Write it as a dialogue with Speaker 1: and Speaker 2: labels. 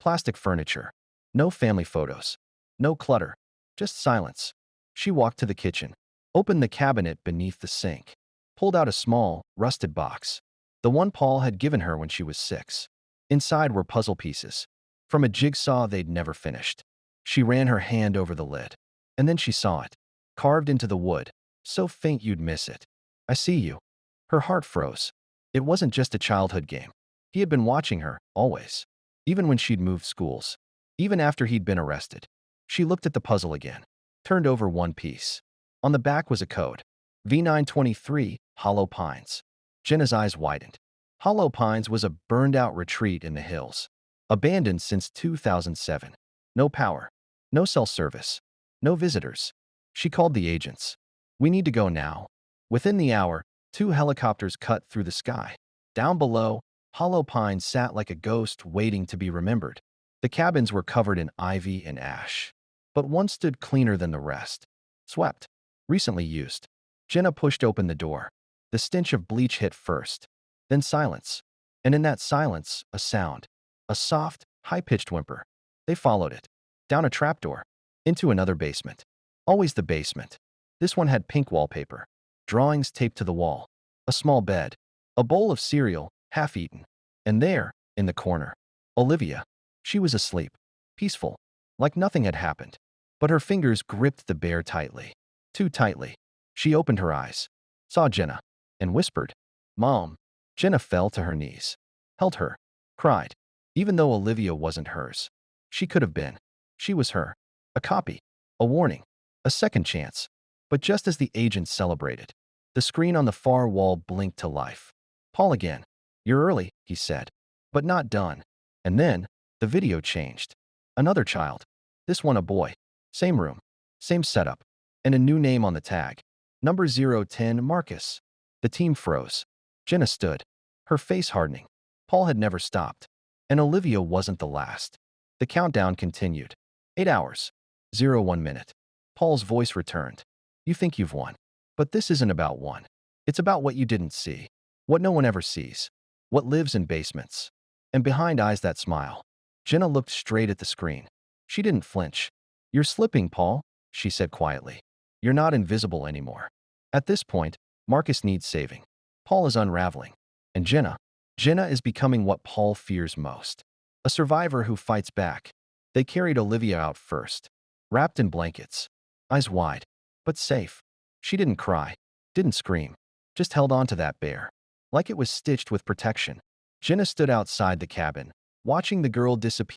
Speaker 1: Plastic furniture. No family photos. No clutter. Just silence. She walked to the kitchen, opened the cabinet beneath the sink, pulled out a small, rusted box, the one Paul had given her when she was 6. Inside were puzzle pieces, from a jigsaw they'd never finished. She ran her hand over the lid, and then she saw it, carved into the wood, so faint you'd miss it. "I see you." Her heart froze. It wasn't just a childhood game. He had been watching her, always. Even when she'd moved schools. Even after he'd been arrested. She looked at the puzzle again, turned over one piece. On the back was a code. V923, Hollow Pines. Jenna's eyes widened. Hollow Pines was a burned-out retreat in the hills. Abandoned since 2007. No power. No cell service. No visitors. She called the agents. "We need to go now." Within the hour, 2 helicopters cut through the sky. Down below, Hollow Pines sat like a ghost waiting to be remembered. The cabins were covered in ivy and ash. But one stood cleaner than the rest. Swept. Recently used. Jenna pushed open the door. The stench of bleach hit first. Then silence. And in that silence, a sound. A soft, high-pitched whimper. They followed it. Down a trapdoor. Into another basement. Always the basement. This one had pink wallpaper. Drawings taped to the wall. A small bed. A bowl of cereal, half-eaten. And there, in the corner, Olivia. She was asleep. Peaceful. Like nothing had happened. But her fingers gripped the bear tightly. Too tightly. She opened her eyes. Saw Jenna. And whispered, "Mom." Jenna fell to her knees. Held her. Cried. Even though Olivia wasn't hers. She could have been. She was her. A copy. A warning. A second chance. But just as the agents celebrated, the screen on the far wall blinked to life. "Paul again." "You're early," he said. "But not done." And then, the video changed. Another child. This one a boy. Same room. Same setup. And a new name on the tag. Number 010, Marcus. The team froze. Jenna stood. Her face hardening. Paul had never stopped. And Olivia wasn't the last. The countdown continued. 8 hours. 01 minute. Paul's voice returned. "You think you've won. But this isn't about one. It's about what you didn't see. What no one ever sees. What lives in basements." And behind eyes that smile. Jenna looked straight at the screen. She didn't flinch. "You're slipping, Paul," she said quietly. "You're not invisible anymore." At this point, Marcus needs saving. Paul is unraveling. And Jenna is becoming what Paul fears most. A survivor who fights back. They carried Olivia out first. Wrapped in blankets. Eyes wide. But safe. She didn't cry. Didn't scream. Just held on to that bear. Like it was stitched with protection. Jenna stood outside the cabin, watching the girl disappear